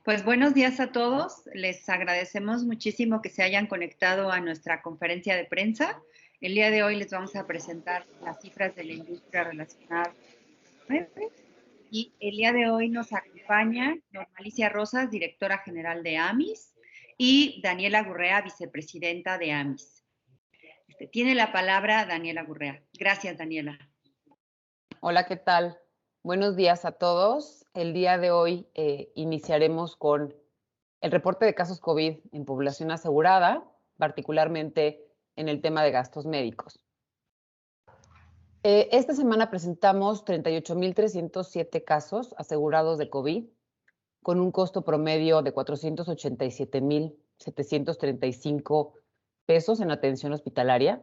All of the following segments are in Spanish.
Pues buenos días a todos. Les agradecemos muchísimo que se hayan conectado a nuestra conferencia de prensa. El día de hoy les vamos a presentar las cifras de la industria relacionada con el COVID-19. Y el día de hoy nos acompaña Normalicia Rosas, directora general de AMIS, y Daniela Gurrea, vicepresidenta de AMIS. Tiene la palabra Daniela Gurrea. Gracias, Daniela. Hola, ¿qué tal? Buenos días a todos. El día de hoy iniciaremos con el reporte de casos COVID en población asegurada, particularmente en el tema de gastos médicos. Esta semana presentamos 38,307 casos asegurados de COVID, con un costo promedio de 487,735 pesos en atención hospitalaria.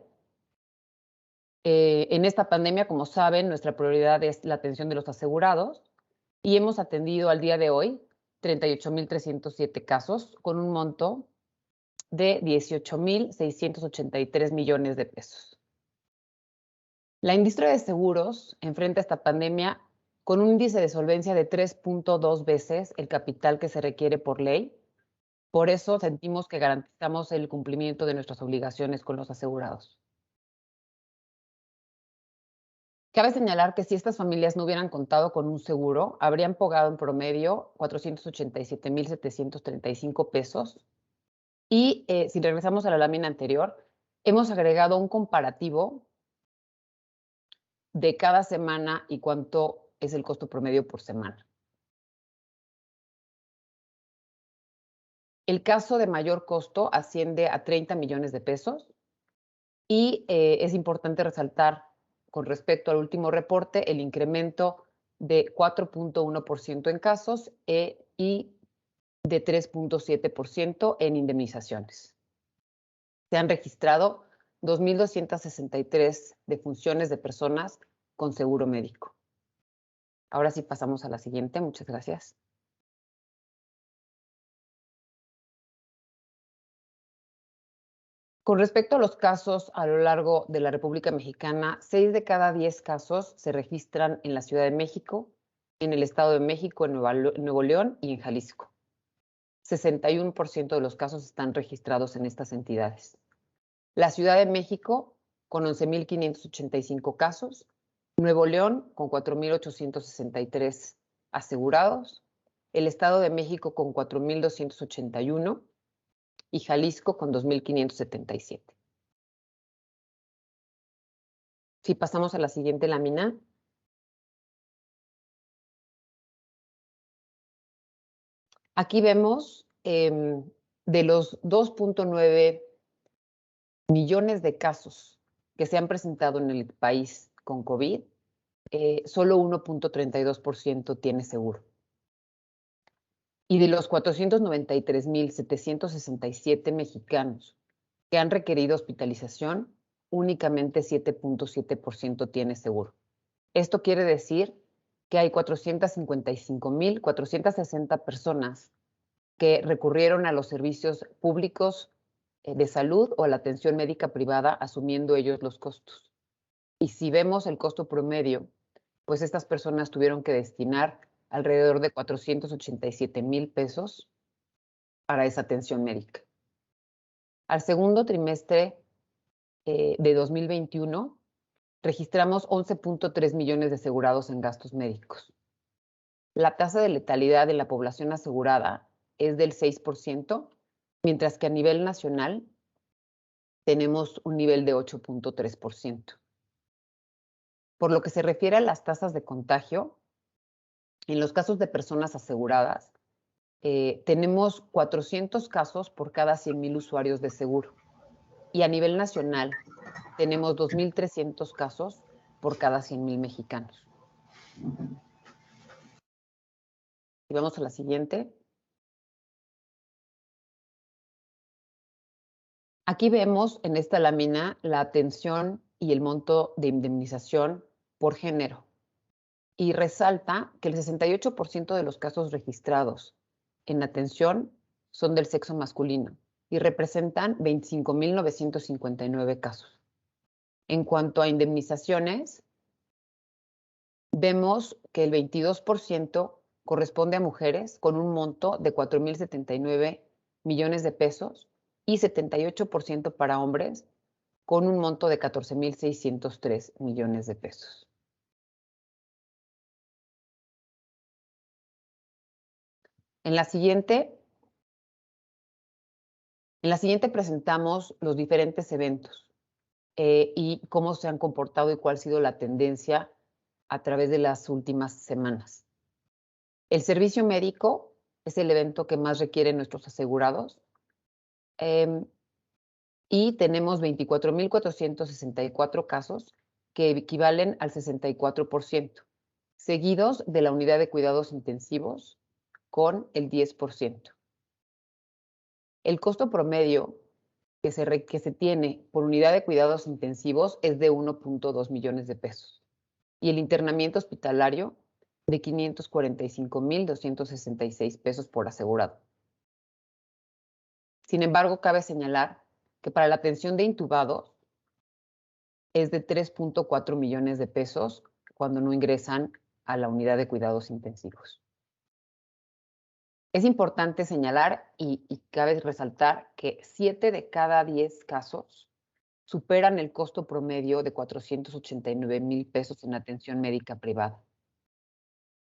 En esta pandemia, como saben, nuestra prioridad es la atención de los asegurados y hemos atendido al día de hoy 38,307 casos con un monto de 18,683 millones de pesos. La industria de seguros enfrenta esta pandemia con un índice de solvencia de 3.2 veces el capital que se requiere por ley. Por eso sentimos que garantizamos el cumplimiento de nuestras obligaciones con los asegurados. Cabe señalar que si estas familias no hubieran contado con un seguro, habrían pagado en promedio 487,735 pesos. Y si regresamos a la lámina anterior, hemos agregado un comparativo de cada semana y cuánto es el costo promedio por semana. El caso de mayor costo asciende a 30 millones de pesos y es importante resaltar con respecto al último reporte el incremento de 4.1% en casos y de 3.7% en indemnizaciones. Se han registrado 2,263 defunciones de personas con seguro médico. Ahora sí pasamos a la siguiente. Muchas gracias. Con respecto a los casos a lo largo de la República Mexicana, 6 de cada 10 casos se registran en la Ciudad de México, en el Estado de México, en Nuevo León y en Jalisco. 61% de los casos están registrados en estas entidades. La Ciudad de México con 11,585 casos, Nuevo León con 4,863 asegurados, el Estado de México con 4,281 y Jalisco con 2,577. Si pasamos a la siguiente lámina. Aquí vemos de los 2.9 millones de casos que se han presentado en el país con COVID, solo 1.32% tiene seguro. Y de los 493,767 mexicanos que han requerido hospitalización, únicamente 7.7% tiene seguro. Esto quiere decir que hay 455,460 personas que recurrieron a los servicios públicos de salud o a la atención médica privada, asumiendo ellos los costos. Y si vemos el costo promedio, pues estas personas tuvieron que destinar alrededor de 487,000 pesos para esa atención médica. Al segundo trimestre de 2021, registramos 11.3 millones de asegurados en gastos médicos. La tasa de letalidad de la población asegurada es del 6%, mientras que a nivel nacional tenemos un nivel de 8.3%. Por lo que se refiere a las tasas de contagio, en los casos de personas aseguradas, tenemos 400 casos por cada 100,000 usuarios de seguro. Y a nivel nacional tenemos 2,300 casos por cada 100,000 mexicanos. Y vamos a la siguiente. Aquí vemos en esta lámina la atención y el monto de indemnización por género. Y resalta que el 68% de los casos registrados en atención son del sexo masculino y representan 25,959 casos. En cuanto a indemnizaciones, vemos que el 22% corresponde a mujeres con un monto de 4.079 millones de pesos y 78% para hombres con un monto de 14.603 millones de pesos. En la siguiente presentamos los diferentes eventos y cómo se han comportado y cuál ha sido la tendencia a través de las últimas semanas. El servicio médico es el evento que más requieren nuestros asegurados y tenemos 24.464 casos que equivalen al 64%, seguidos de la unidad de cuidados intensivos con el 10%. El costo promedio que se tiene por unidad de cuidados intensivos es de 1.2 millones de pesos y el internamiento hospitalario de 545.266 pesos por asegurado. Sin embargo, cabe señalar que para la atención de intubados es de 3.4 millones de pesos cuando no ingresan a la unidad de cuidados intensivos. Es importante señalar y cabe resaltar que 7 de cada 10 casos superan el costo promedio de 489,000 pesos en atención médica privada.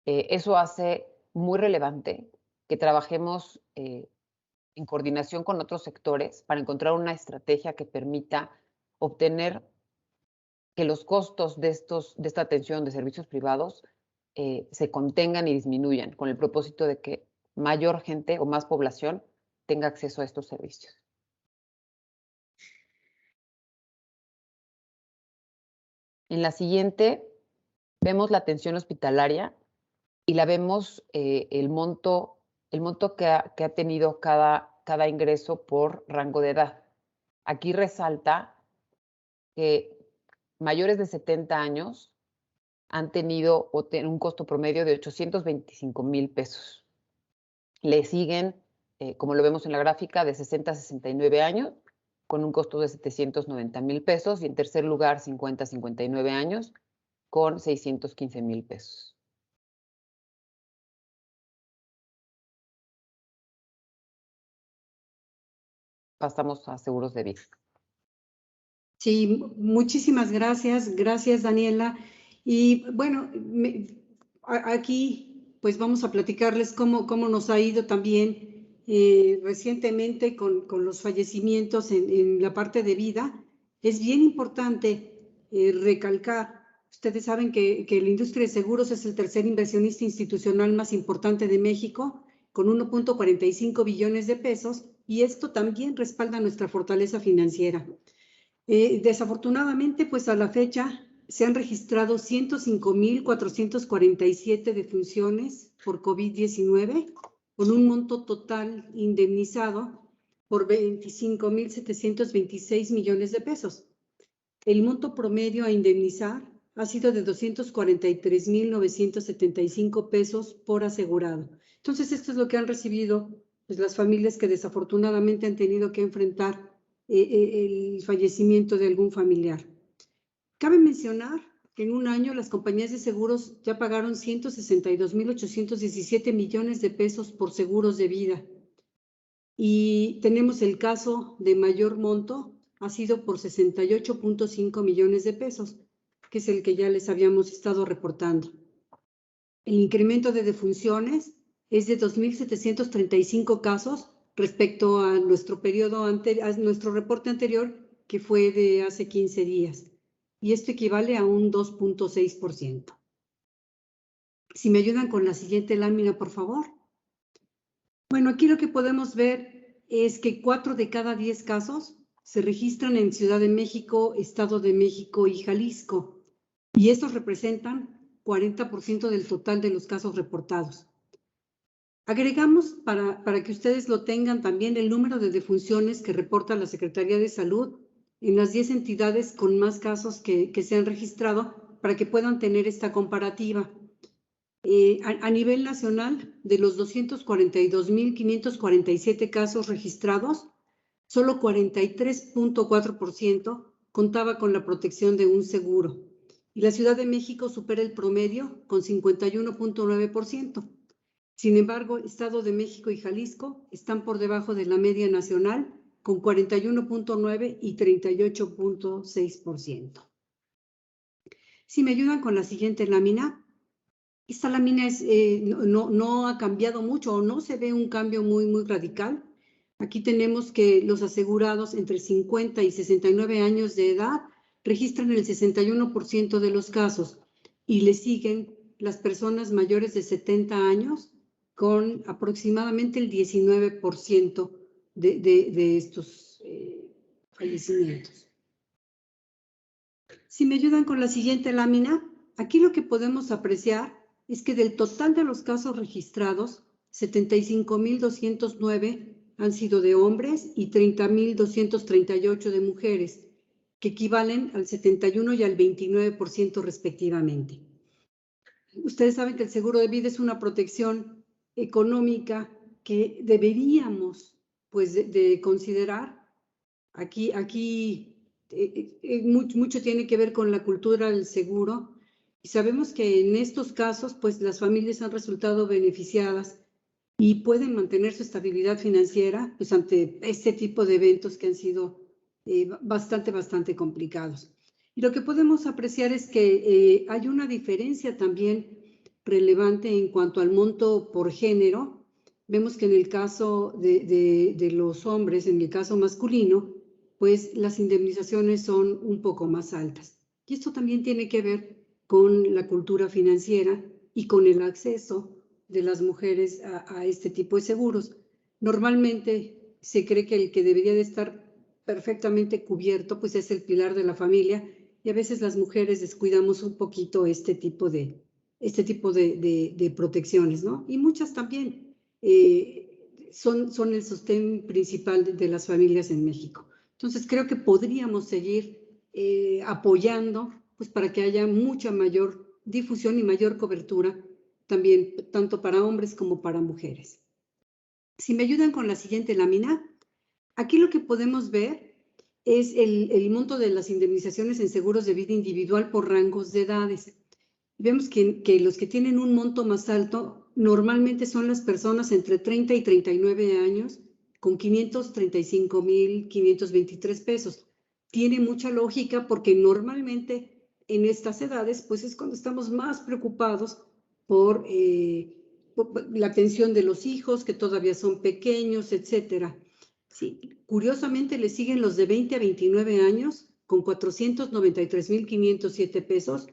Eso hace muy relevante que trabajemos en coordinación con otros sectores para encontrar una estrategia que permita obtener que los costos de esta atención de servicios privados se contengan y disminuyan con el propósito de que mayor gente o más población tenga acceso a estos servicios. En la siguiente vemos la atención hospitalaria y la vemos el monto que ha tenido cada ingreso por rango de edad. Aquí resalta que mayores de 70 años han tenido un costo promedio de 825,000 pesos. Le siguen, como lo vemos en la gráfica, de 60 a 69 años, con un costo de 790,000 pesos, y en tercer lugar, 50 a 59 años, con 615,000 pesos. Pasamos a seguros de vida. Sí, muchísimas gracias. Gracias, Daniela. Y bueno, aquí pues vamos a platicarles cómo nos ha ido también recientemente con los fallecimientos en la parte de vida. Es bien importante recalcar, ustedes saben que la industria de seguros es el tercer inversionista institucional más importante de México, con 1.45 billones de pesos, y esto también respalda nuestra fortaleza financiera. Desafortunadamente, pues a la fecha se han registrado 105,447 defunciones por COVID-19, con un monto total indemnizado por 25,726 millones de pesos. El monto promedio a indemnizar ha sido de 243,975 pesos por asegurado. Entonces, esto es lo que han recibido pues, las familias que desafortunadamente han tenido que enfrentar el fallecimiento de algún familiar. Cabe mencionar que en un año las compañías de seguros ya pagaron 162,817 millones de pesos por seguros de vida. Y tenemos el caso de mayor monto, ha sido por 68.5 millones de pesos, que es el que ya les habíamos estado reportando. El incremento de defunciones es de 2.735 casos respecto a nuestro reporte anterior, que fue de hace 15 días. Y esto equivale a un 2.6%. Si me ayudan con la siguiente lámina, por favor. Bueno, aquí lo que podemos ver es que 4 de cada 10 casos se registran en Ciudad de México, Estado de México y Jalisco. Y estos representan 40% del total de los casos reportados. Agregamos, para que ustedes lo tengan, también el número de defunciones que reporta la Secretaría de Salud en las 10 entidades con más casos que se han registrado, para que puedan tener esta comparativa. A nivel nacional, de los 242,547 casos registrados, solo 43.4% contaba con la protección de un seguro. Y la Ciudad de México supera el promedio con 51.9%. Sin embargo, Estado de México y Jalisco están por debajo de la media nacional con 41.9 y 38.6%. Si me ayudan con la siguiente lámina. Esta lámina no ha cambiado mucho o no se ve un cambio muy radical. Aquí tenemos que los asegurados entre 50 y 69 años de edad registran el 61% de los casos y le siguen las personas mayores de 70 años con aproximadamente el 19% de estos fallecimientos. Si me ayudan con la siguiente lámina, aquí lo que podemos apreciar es que del total de los casos registrados, 75.209 han sido de hombres y 30.238 de mujeres, que equivalen al 71 y al 29% respectivamente. Ustedes saben que el seguro de vida es una protección económica que deberíamos pues, de considerar. Aquí mucho tiene que ver con la cultura del seguro. Y sabemos que en estos casos, pues las familias han resultado beneficiadas y pueden mantener su estabilidad financiera pues, ante este tipo de eventos que han sido bastante complicados. Y lo que podemos apreciar es que hay una diferencia también relevante en cuanto al monto por género. Vemos que en el caso de los hombres, en el caso masculino, pues las indemnizaciones son un poco más altas. Y esto también tiene que ver con la cultura financiera y con el acceso de las mujeres a este tipo de seguros. Normalmente se cree que el que debería de estar perfectamente cubierto pues es el pilar de la familia y a veces las mujeres descuidamos un poquito este tipo de protecciones, ¿no? Y muchas también son el sostén principal de las familias en México. Entonces creo que podríamos seguir apoyando pues para que haya mucha mayor difusión y mayor cobertura también tanto para hombres como para mujeres. Si me ayudan con la siguiente lámina, aquí lo que podemos ver es el monto de las indemnizaciones en seguros de vida individual por rangos de edades. Vemos que los que tienen un monto más alto normalmente son las personas entre 30 y 39 años con 535,523 pesos. Tiene mucha lógica porque normalmente en estas edades pues es cuando estamos más preocupados por la atención de los hijos que todavía son pequeños, etcétera. Sí, curiosamente le siguen los de 20 a 29 años con 493,507 pesos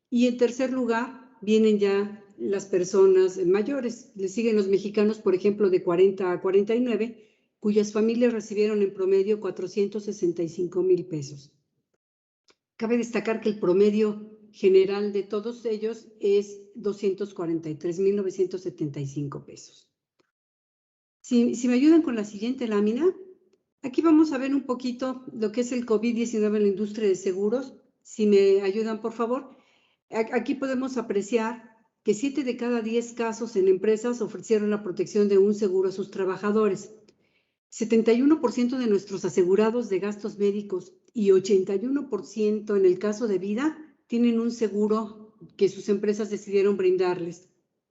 y en tercer lugar vienen ya las personas mayores. Le siguen los mexicanos, por ejemplo, de 40 a 49, cuyas familias recibieron en promedio 465,000 pesos. Cabe destacar que el promedio general de todos ellos es 243,975 pesos. Si me ayudan con la siguiente lámina, aquí vamos a ver un poquito lo que es el COVID-19 en la industria de seguros. Si me ayudan, por favor. Aquí podemos apreciar que 7 de cada 10 casos en empresas ofrecieron la protección de un seguro a sus trabajadores. 71% de nuestros asegurados de gastos médicos y 81% en el caso de vida tienen un seguro que sus empresas decidieron brindarles.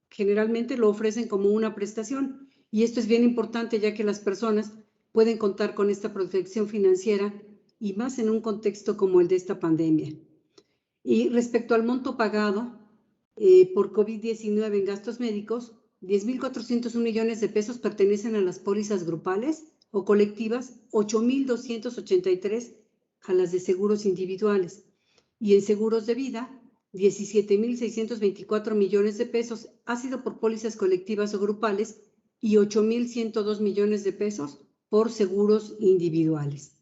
Generalmente lo ofrecen como una prestación y esto es bien importante ya que las personas pueden contar con esta protección financiera y más en un contexto como el de esta pandemia. Y respecto al monto pagado por COVID-19 en gastos médicos, 10,401 millones de pesos pertenecen a las pólizas grupales o colectivas, 8,283 a las de seguros individuales. Y en seguros de vida, 17,624 millones de pesos ha sido por pólizas colectivas o grupales y 8,102 millones de pesos por seguros individuales.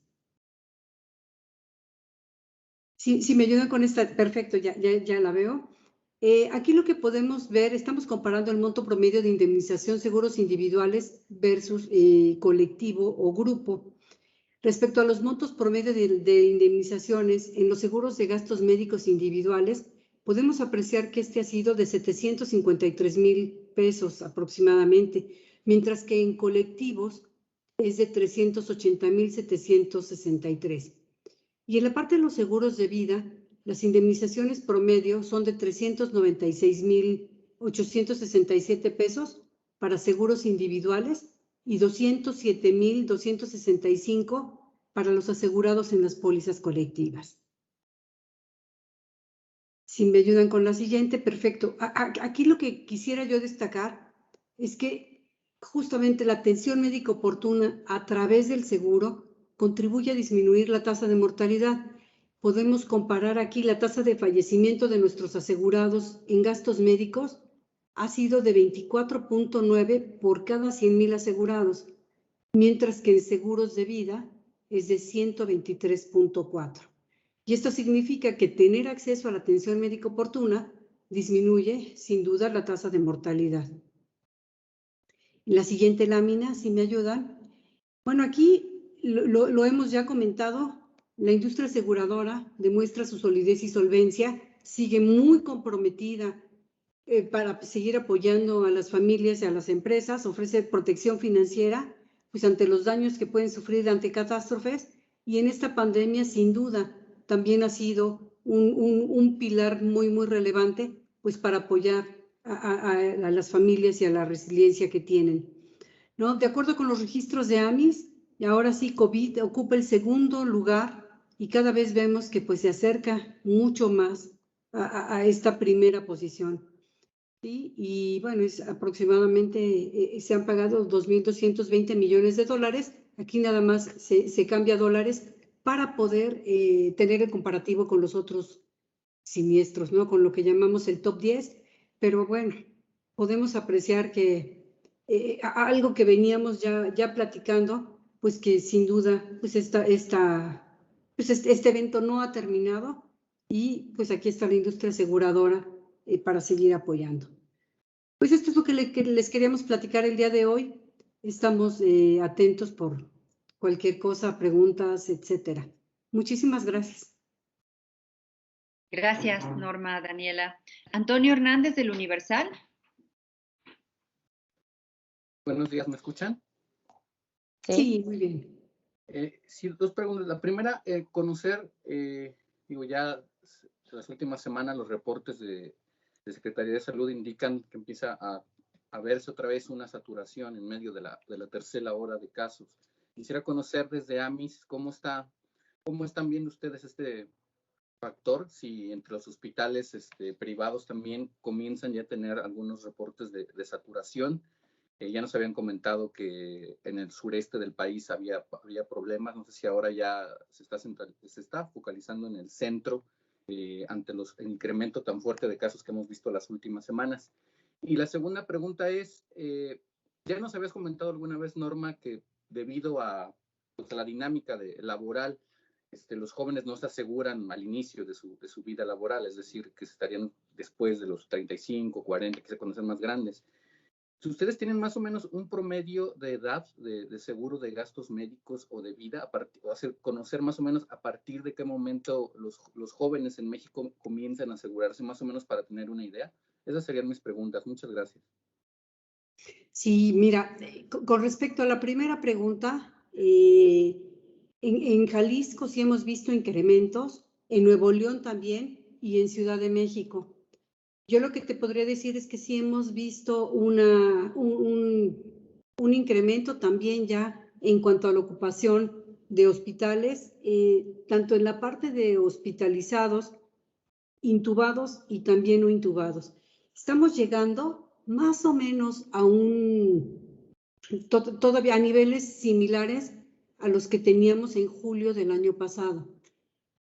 Si me ayudan con esta, perfecto, ya la veo. Aquí lo que podemos ver, estamos comparando el monto promedio de indemnización seguros individuales versus colectivo o grupo. Respecto a los montos promedio de indemnizaciones en los seguros de gastos médicos individuales, podemos apreciar que este ha sido de 753,000 pesos aproximadamente, mientras que en colectivos es de 380,763. Y en la parte de los seguros de vida, las indemnizaciones promedio son de 396,867 pesos para seguros individuales y 207,265 para los asegurados en las pólizas colectivas. Si me ayudan con la siguiente, perfecto. Aquí lo que quisiera yo destacar es que justamente la atención médica oportuna a través del seguro contribuye a disminuir la tasa de mortalidad. Podemos comparar aquí la tasa de fallecimiento de nuestros asegurados en gastos médicos ha sido de 24.9 por cada 100,000 asegurados, mientras que en seguros de vida es de 123.4. Y esto significa que tener acceso a la atención médica oportuna disminuye, sin duda, la tasa de mortalidad. En la siguiente lámina, si me ayudan. Bueno, aquí lo hemos ya comentado. La industria aseguradora demuestra su solidez y solvencia, sigue muy comprometida para seguir apoyando a las familias y a las empresas, ofrece protección financiera pues ante los daños que pueden sufrir ante catástrofes, y en esta pandemia sin duda también ha sido un pilar muy relevante pues para apoyar a las familias y a la resiliencia que tienen, ¿no? De acuerdo con los registros de AMIS, ahora sí COVID ocupa el segundo lugar y cada vez vemos que pues se acerca mucho más a esta primera posición. ¿Sí? Y bueno, es aproximadamente, se han pagado 2.220 millones de dólares. Aquí nada más se cambia dólares para poder tener el comparativo con los otros siniestros, ¿no? Con lo que llamamos el top 10. Pero bueno, podemos apreciar que algo que veníamos ya platicando, pues que sin duda, pues este evento no ha terminado y pues aquí está la industria aseguradora para seguir apoyando. Pues esto es lo que les queríamos platicar el día de hoy. Estamos atentos por cualquier cosa, preguntas, etcétera. Muchísimas gracias. Gracias, Norma, Daniela. Antonio Hernández del Universal. Buenos días, ¿me escuchan? Sí, muy bien. Sí, dos preguntas. La primera, conocer, ya las últimas semanas los reportes de Secretaría de Salud indican que empieza a verse otra vez una saturación en medio de la tercera ola de casos. Quisiera conocer desde AMIS cómo están viendo ustedes este factor, si entre los hospitales privados también comienzan ya a tener algunos reportes de saturación. Ya nos habían comentado que en el sureste del país había problemas, no sé si ahora ya se está focalizando en el centro ante el incremento tan fuerte de casos que hemos visto las últimas semanas. Y la segunda pregunta es, ya nos habías comentado alguna vez, Norma, que debido a la dinámica laboral, los jóvenes no se aseguran al inicio de su vida laboral, es decir, que estarían después de los 35, 40, que se conocen más grandes. Si ustedes tienen más o menos un promedio de edad de seguro de gastos médicos o de vida, conocer más o menos a partir de qué momento los jóvenes en México comienzan a asegurarse, más o menos para tener una idea. Esas serían mis preguntas. Muchas gracias. Sí, mira, con respecto a la primera pregunta, en Jalisco sí hemos visto incrementos, en Nuevo León también y en Ciudad de México. Yo lo que te podría decir es que sí hemos visto un incremento también ya en cuanto a la ocupación de hospitales, tanto en la parte de hospitalizados, intubados y también no intubados. Estamos llegando más o menos a todavía a niveles similares a los que teníamos en julio del año pasado.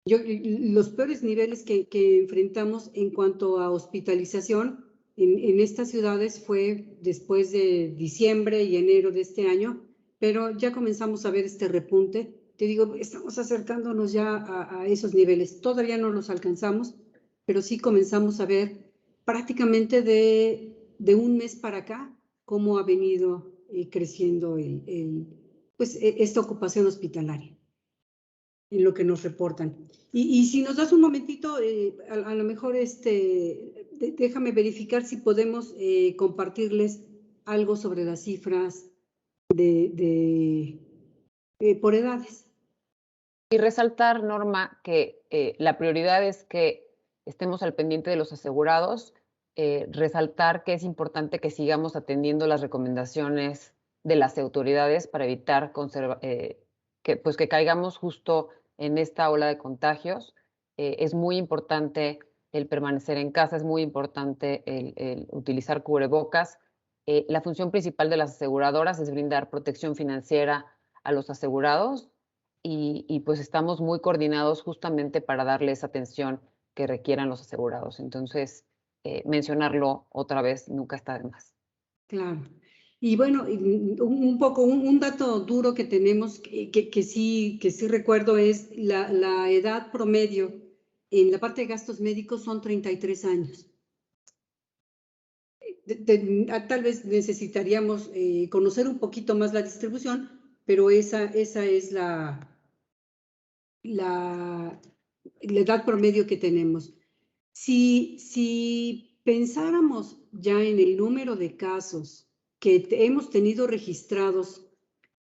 Los peores niveles que enfrentamos en cuanto a hospitalización en estas ciudades fue después de diciembre y enero de este año, pero ya comenzamos a ver este repunte. Te digo, estamos acercándonos ya a esos niveles. Todavía no los alcanzamos, pero sí comenzamos a ver prácticamente de un mes para acá cómo ha venido creciendo esta ocupación hospitalaria en lo que nos reportan. Y si nos das un momentito, a lo mejor déjame verificar si podemos compartirles algo sobre las cifras por edades. Y resaltar, Norma, que la prioridad es que estemos al pendiente de los asegurados resaltar que es importante que sigamos atendiendo las recomendaciones de las autoridades para evitar que caigamos justo en esta ola de contagios. Es muy importante el permanecer en casa, es muy importante el utilizar cubrebocas. La función principal de las aseguradoras es brindar protección financiera a los asegurados y pues estamos muy coordinados justamente para darles atención que requieran los asegurados. Entonces, mencionarlo otra vez nunca está de más. Claro. Y bueno, un dato duro que tenemos que sí recuerdo es la edad promedio en la parte de gastos médicos son 33 años. Tal vez necesitaríamos conocer un poquito más la distribución, pero esa es la edad promedio que tenemos. Si pensáramos ya en el número de casos que hemos tenido registrados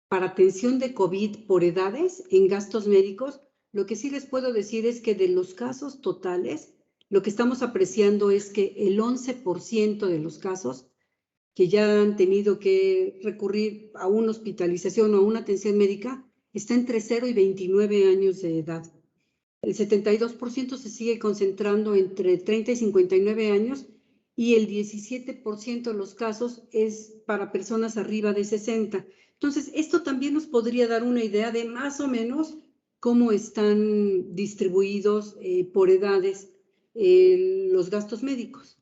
para atención de COVID por edades en gastos médicos, lo que sí les puedo decir es que de los casos totales, lo que estamos apreciando es que el 11% de los casos que ya han tenido que recurrir a una hospitalización o a una atención médica está entre 0 y 29 años de edad. El 72% se sigue concentrando entre 30 y 59 años y el 17% de los casos es para personas arriba de 60. Entonces, esto también nos podría dar una idea de más o menos cómo están distribuidos por edades los gastos médicos.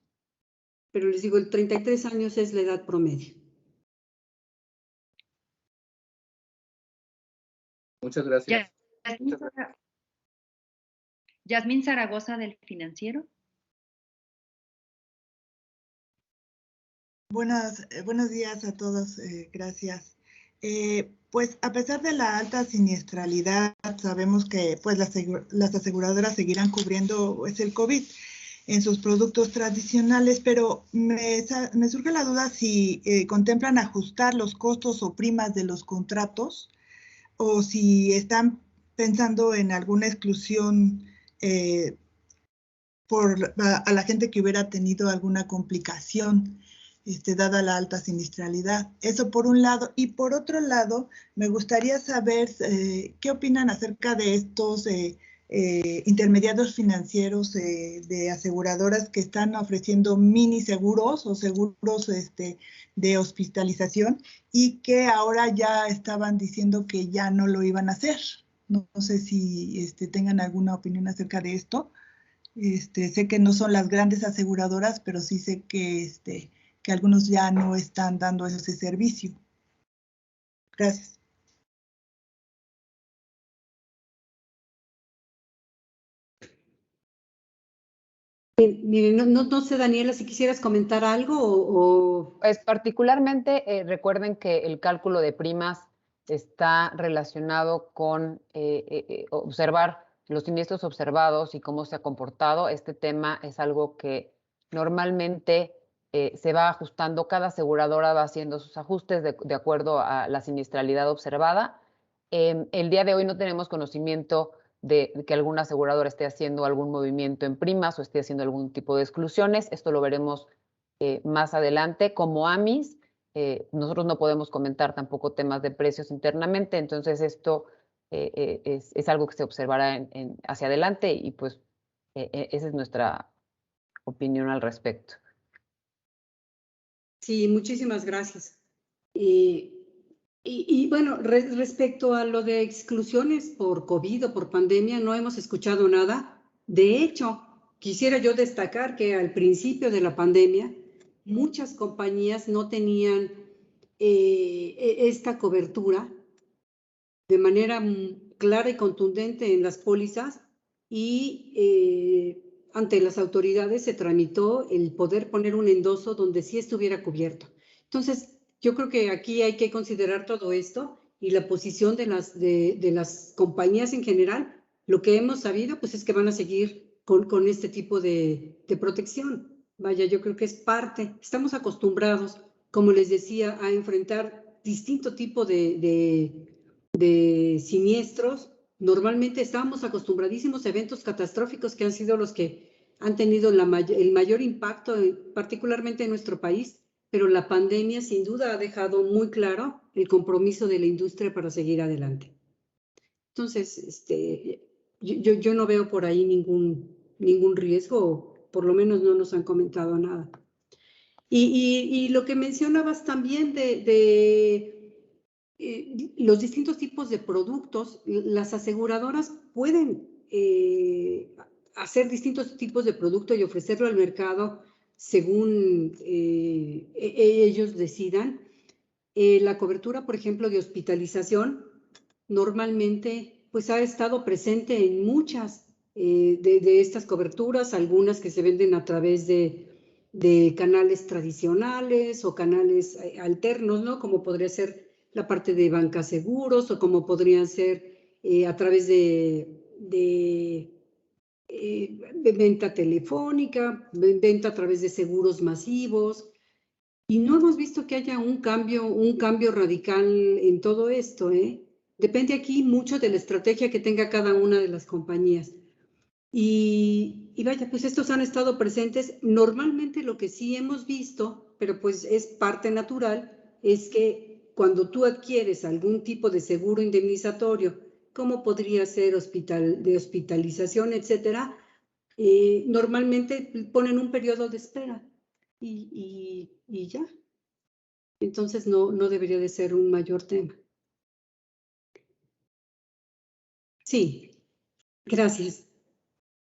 Pero les digo, el 33 años es la edad promedio. Muchas gracias. Yasmín Zaragoza, del Financiero. Buenos días a todos, gracias. Pues a pesar de la alta siniestralidad, sabemos que pues, las aseguradoras seguirán cubriendo pues, el COVID en sus productos tradicionales, pero me surge la duda si contemplan ajustar los costos o primas de los contratos o si están pensando en alguna exclusión a la gente que hubiera tenido alguna complicación dada la alta siniestralidad. Eso por un lado. Y por otro lado, me gustaría saber qué opinan acerca de estos intermediarios financieros de aseguradoras que están ofreciendo mini seguros o seguros de hospitalización y que ahora ya estaban diciendo que ya no lo iban a hacer. No sé si tengan alguna opinión acerca de esto. Sé que no son las grandes aseguradoras, pero sí sé que algunos ya no están dando ese servicio. Gracias. Miren, no sé, Daniela, si quisieras comentar algo o... Pues particularmente recuerden que el cálculo de primas está relacionado con observar los siniestros observados y cómo se ha comportado. Este tema es algo que normalmente se va ajustando, cada aseguradora va haciendo sus ajustes de acuerdo a la siniestralidad observada. El día de hoy no tenemos conocimiento de que alguna aseguradora esté haciendo algún movimiento en primas o esté haciendo algún tipo de exclusiones. Esto lo veremos más adelante. Como AMIS, nosotros no podemos comentar tampoco temas de precios internamente, entonces esto es algo que se observará hacia adelante y pues esa es nuestra opinión al respecto. Sí, muchísimas gracias. Y bueno, respecto a lo de exclusiones por COVID o por pandemia, no hemos escuchado nada. De hecho, quisiera yo destacar que al principio de la pandemia, muchas compañías no tenían esta cobertura de manera clara y contundente en las pólizas y ante las autoridades se tramitó el poder poner un endoso donde sí estuviera cubierto. Entonces, yo creo que aquí hay que considerar todo esto y la posición de las compañías en general. Lo que hemos sabido, pues es que van a seguir con este tipo de protección. Vaya, yo creo que es parte. Estamos acostumbrados, como les decía, a enfrentar distinto tipo de siniestros. Normalmente estábamos acostumbradísimos a eventos catastróficos que han sido los que han tenido el mayor impacto, particularmente en nuestro país, pero la pandemia sin duda ha dejado muy claro el compromiso de la industria para seguir adelante. Entonces, yo no veo por ahí ningún riesgo, o por lo menos no nos han comentado nada. Y lo que mencionabas también de los distintos tipos de productos, las aseguradoras pueden hacer distintos tipos de producto y ofrecerlo al mercado según ellos decidan. La cobertura, por ejemplo, de hospitalización, normalmente pues ha estado presente en muchas de estas coberturas, algunas que se venden a través de canales tradicionales o canales alternos, ¿no? Como podría ser la parte de banca seguros o como podrían ser a través de venta telefónica, venta a través de seguros masivos. Y no hemos visto que haya un cambio radical en todo esto, ¿eh? Depende aquí mucho de la estrategia que tenga cada una de las compañías. Y vaya, pues estos han estado presentes. Normalmente lo que sí hemos visto, pero pues es parte natural, es que cuando tú adquieres algún tipo de seguro indemnizatorio, como podría ser de hospitalización, etcétera, normalmente ponen un periodo de espera y ya. Entonces no debería de ser un mayor tema. Sí, gracias.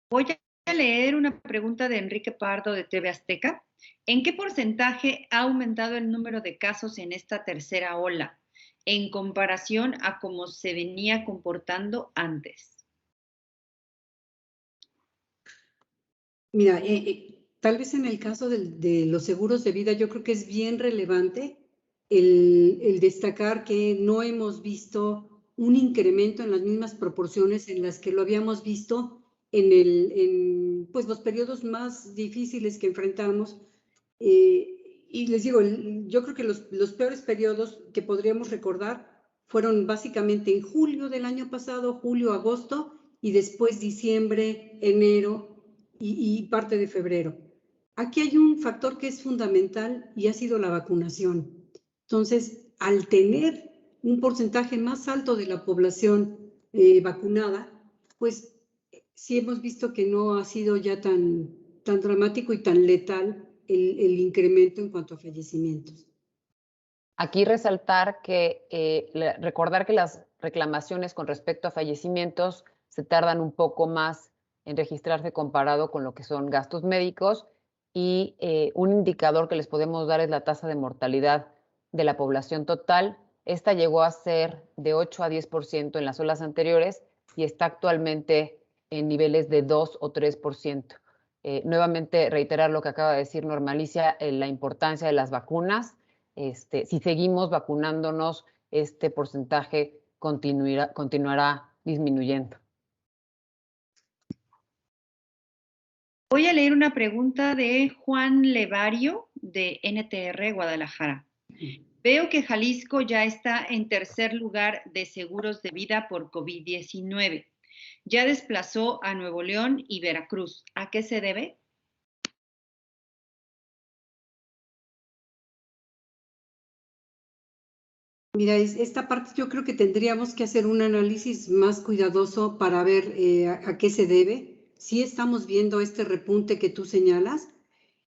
Voy a leer una pregunta de Enrique Pardo de TV Azteca. ¿En qué porcentaje ha aumentado el número de casos en esta tercera ola en comparación a cómo se venía comportando antes? Mira, tal vez en el caso de los seguros de vida, yo creo que es bien relevante el destacar que no hemos visto un incremento en las mismas proporciones en las que lo habíamos visto en pues, los periodos más difíciles que enfrentamos. Y les digo, yo creo que los peores periodos que podríamos recordar fueron básicamente en julio del año pasado, julio, agosto, y después diciembre, enero y parte de febrero. Aquí hay un factor que es fundamental y ha sido la vacunación. Entonces, al tener un porcentaje más alto de la población vacunada, pues sí hemos visto que no ha sido ya tan dramático y tan letal el incremento en cuanto a fallecimientos. Aquí resaltar recordar que las reclamaciones con respecto a fallecimientos se tardan un poco más en registrarse comparado con lo que son gastos médicos, y un indicador que les podemos dar es la tasa de mortalidad de la población total. Esta llegó a ser de 8 a 10% en las olas anteriores y está actualmente en niveles de 2 o 3%. Nuevamente reiterar lo que acaba de decir Norma Alicia, la importancia de las vacunas. Si seguimos vacunándonos, este porcentaje continuará disminuyendo. Voy a leer una pregunta de Juan Levario de NTR Guadalajara. Veo que Jalisco ya está en tercer lugar de seguros de vida por COVID-19. Ya desplazó a Nuevo León y Veracruz. ¿A qué se debe? Mira, esta parte yo creo que tendríamos que hacer un análisis más cuidadoso para ver a qué se debe. Sí estamos viendo este repunte que tú señalas,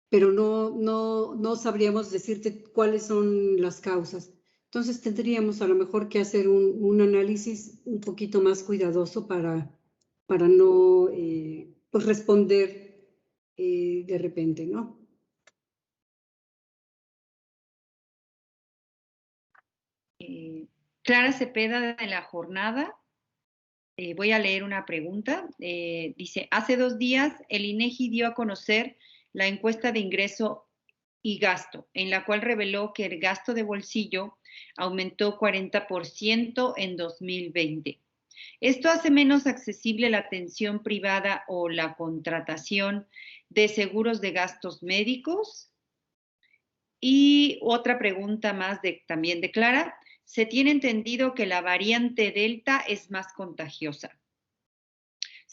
pero no sabríamos decirte cuáles son las causas. Entonces tendríamos a lo mejor que hacer un análisis un poquito más cuidadoso para no pues responder de repente, ¿no? Clara Cepeda de La Jornada. Voy a leer una pregunta. Dice, hace 2 días el INEGI dio a conocer la encuesta de ingreso y gasto, en la cual reveló que el gasto de bolsillo aumentó 40% en 2020. ¿Esto hace menos accesible la atención privada o la contratación de seguros de gastos médicos? Y otra pregunta más también de Clara. Se tiene entendido que la variante Delta es más contagiosa.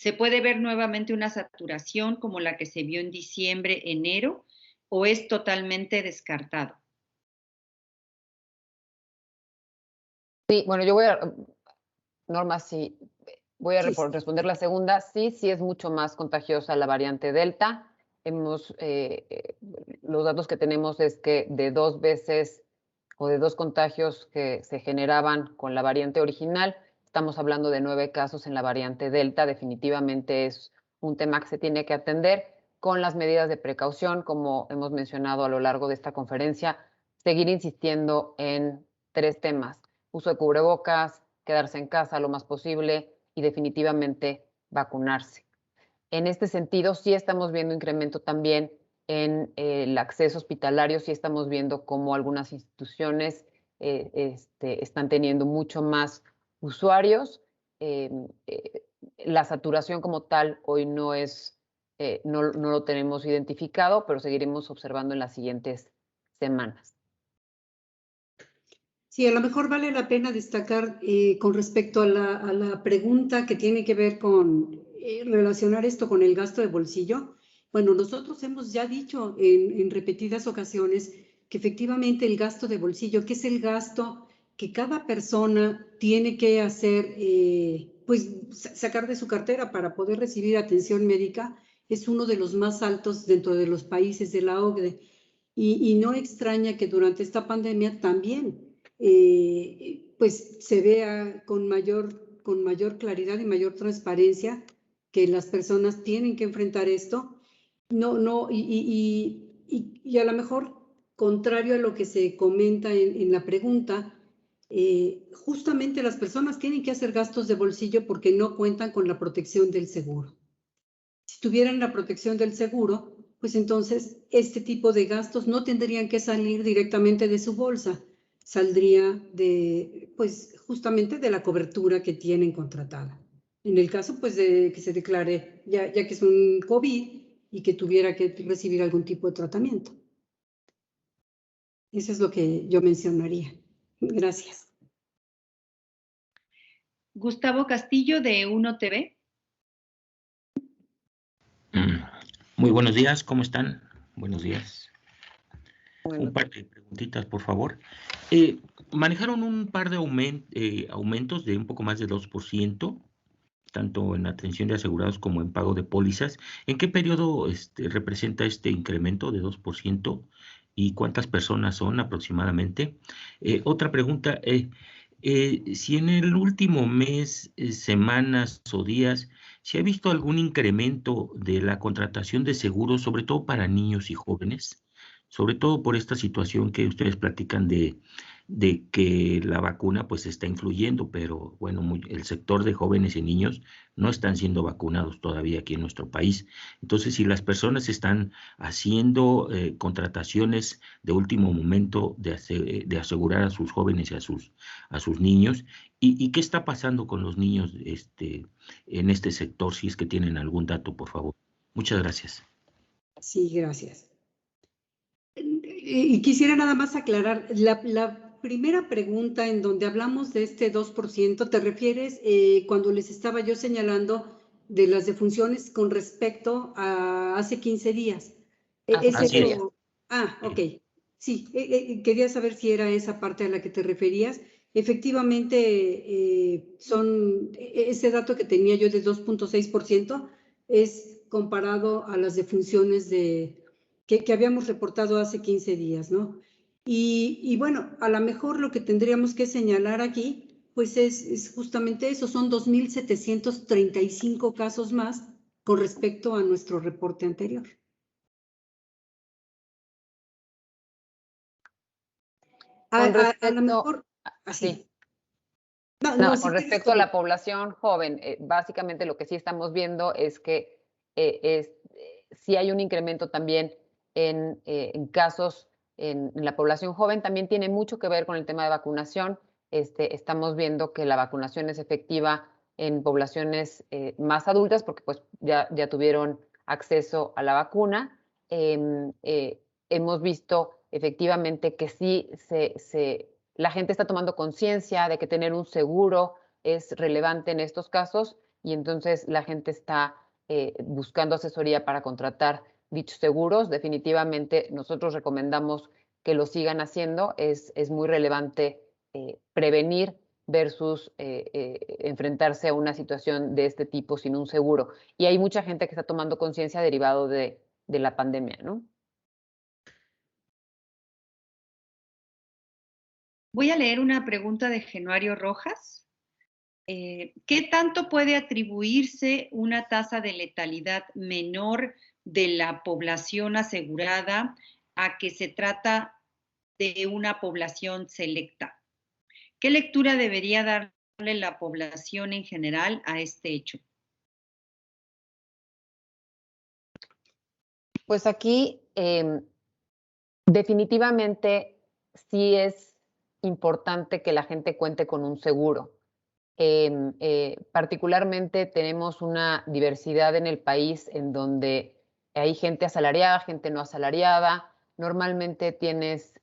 ¿Se puede ver nuevamente una saturación como la que se vio en diciembre, enero, o es totalmente descartado? Sí, bueno, Norma, sí, voy a responder la segunda. Sí, sí es mucho más contagiosa la variante Delta. Los datos que tenemos es que de 2 veces o de 2 contagios que se generaban con la variante original, estamos hablando de 9 casos en la variante Delta. Definitivamente es un tema que se tiene que atender con las medidas de precaución, como hemos mencionado a lo largo de esta conferencia, seguir insistiendo en 3 temas: uso de cubrebocas, quedarse en casa lo más posible y definitivamente vacunarse. En este sentido, sí estamos viendo incremento también en el acceso hospitalario, sí estamos viendo cómo algunas instituciones están teniendo mucho más usuarios. La saturación como tal hoy no lo tenemos identificado, pero seguiremos observando en las siguientes semanas. Sí, a lo mejor vale la pena destacar con respecto a la pregunta que tiene que ver con relacionar esto con el gasto de bolsillo. Bueno, nosotros hemos ya dicho en repetidas ocasiones que efectivamente el gasto de bolsillo, que es el gasto que cada persona tiene que hacer, pues sacar de su cartera para poder recibir atención médica, es uno de los más altos dentro de los países de la OCDE. Y no extraña que durante esta pandemia también pues se vea con mayor claridad y mayor transparencia que las personas tienen que enfrentar esto. Y a lo mejor, contrario a lo que se comenta en la pregunta, justamente las personas tienen que hacer gastos de bolsillo porque no cuentan con la protección del seguro. Si tuvieran la protección del seguro, pues entonces este tipo de gastos no tendrían que salir directamente de su bolsa, saldría pues justamente de la cobertura que tienen contratada. En el caso, pues, de que se declare, ya que es un COVID y que tuviera que recibir algún tipo de tratamiento. Eso es lo que yo mencionaría. Gracias. Gustavo Castillo, de Uno TV. Muy buenos días, ¿cómo están? Buenos días. Bueno. Un par de preguntitas, por favor. Manejaron un par de aumentos de un poco más de 2%, tanto en atención de asegurados como en pago de pólizas. ¿En qué periodo representa este incremento de 2% y cuántas personas son aproximadamente? Otra pregunta, si en el último mes, semanas o días, ¿se ha visto algún incremento de la contratación de seguros, sobre todo para niños y jóvenes? Sobre todo por esta situación que ustedes platican de que la vacuna pues está influyendo, pero bueno, el sector de jóvenes y niños no están siendo vacunados todavía aquí en nuestro país. Entonces, si las personas están haciendo contrataciones de último momento de asegurar a sus jóvenes y a sus niños, ¿y qué está pasando con los niños en este sector? Si es que tienen algún dato, por favor. Muchas gracias. Sí, gracias. Y quisiera nada más aclarar, la primera pregunta en donde hablamos de este 2%, ¿te refieres cuando les estaba yo señalando de las defunciones con respecto a hace 15 días? Así es. Ok. Sí, quería saber si era esa parte a la que te referías. Efectivamente, ese dato que tenía yo de 2.6% es comparado a las defunciones que habíamos reportado hace 15 días, ¿no? Y bueno, a lo mejor lo que tendríamos que señalar aquí, pues es justamente eso, son 2.735 casos más con respecto a nuestro reporte anterior. A lo mejor, así. Sí. No, con respecto a la población joven, básicamente lo que sí estamos viendo es que sí hay un incremento también en casos en la población joven. También tiene mucho que ver con el tema de vacunación. Estamos viendo que la vacunación es efectiva en poblaciones más adultas porque pues ya tuvieron acceso a la vacuna. Hemos visto efectivamente que sí la gente está tomando conciencia de que tener un seguro es relevante en estos casos y entonces la gente está buscando asesoría para contratar dichos seguros. Definitivamente nosotros recomendamos que lo sigan haciendo. Es muy relevante prevenir versus enfrentarse a una situación de este tipo sin un seguro. Y hay mucha gente que está tomando conciencia derivado de la pandemia, ¿no? Voy a leer una pregunta de Genuario Rojas. ¿Qué tanto puede atribuirse una tasa de letalidad menor de la población asegurada a que se trata de una población selecta? ¿Qué lectura debería darle la población en general a este hecho? Pues aquí definitivamente sí es importante que la gente cuente con un seguro. Particularmente tenemos una diversidad en el país en donde hay gente asalariada, gente no asalariada. Normalmente tienes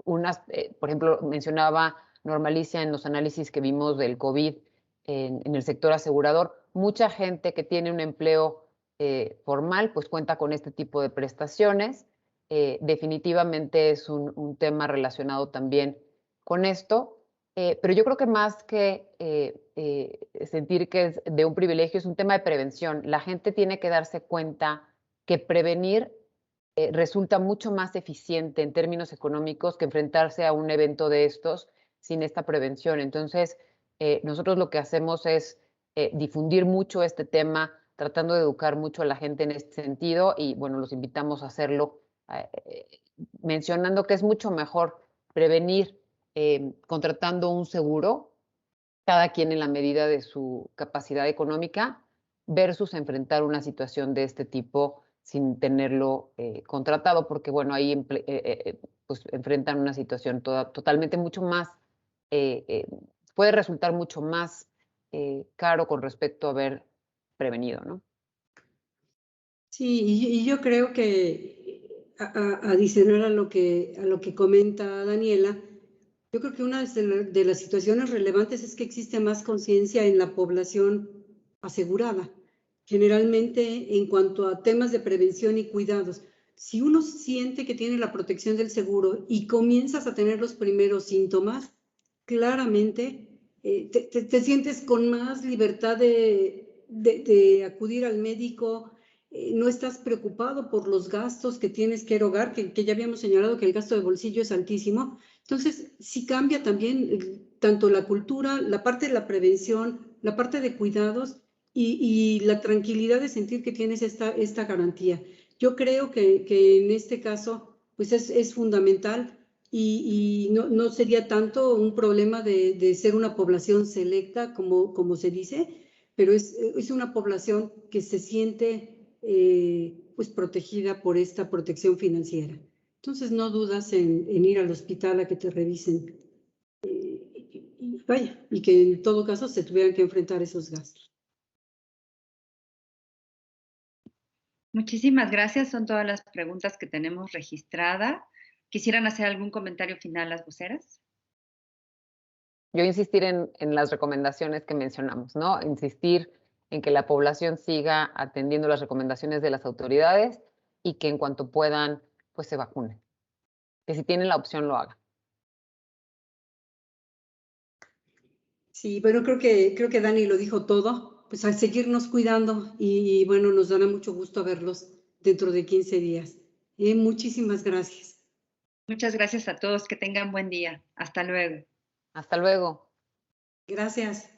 por ejemplo, mencionaba Normalicia en los análisis que vimos del COVID en el sector asegurador, mucha gente que tiene un empleo formal pues cuenta con este tipo de prestaciones. Definitivamente es un tema relacionado también con esto. Pero yo creo que más que sentir que es de un privilegio, es un tema de prevención. La gente tiene que darse cuenta que prevenir resulta mucho más eficiente en términos económicos que enfrentarse a un evento de estos sin esta prevención. Entonces, nosotros lo que hacemos es difundir mucho este tema, tratando de educar mucho a la gente en este sentido y, bueno, los invitamos a hacerlo mencionando que es mucho mejor prevenir contratando un seguro, cada quien en la medida de su capacidad económica, versus enfrentar una situación de este tipo sin tenerlo contratado, porque bueno, ahí pues enfrentan una situación totalmente mucho más, puede resultar mucho más caro con respecto a haber prevenido, ¿no? Sí, y yo creo que adicional a lo que comenta Daniela, yo creo que una de las situaciones relevantes es que existe más conciencia en la población asegurada. Generalmente, en cuanto a temas de prevención y cuidados, si uno siente que tiene la protección del seguro y comienzas a tener los primeros síntomas, claramente te sientes con más libertad de acudir al médico. No estás preocupado por los gastos que tienes que erogar, que ya habíamos señalado que el gasto de bolsillo es altísimo. Entonces, sí cambia también tanto la cultura, la parte de la prevención, la parte de cuidados y la tranquilidad de sentir que tienes esta garantía. Yo creo que en este caso, pues es fundamental y no sería tanto un problema de ser una población selecta, como se dice, pero es una población que se siente pues protegida por esta protección financiera. Entonces no dudas en ir al hospital a que te revisen y que en todo caso se tuvieran que enfrentar esos gastos. Muchísimas gracias. Son todas las preguntas que tenemos registradas. ¿Quisieran hacer algún comentario final las voceras? Yo insistir en las recomendaciones que mencionamos, ¿no? Insistir en que la población siga atendiendo las recomendaciones de las autoridades y que en cuanto puedan, pues se vacunen. Que si tienen la opción, lo hagan. Sí, bueno, creo que Dani lo dijo todo. Pues a seguirnos cuidando y bueno, nos dará mucho gusto verlos dentro de 15 días. Muchísimas gracias. Muchas gracias a todos. Que tengan buen día. Hasta luego. Hasta luego. Gracias.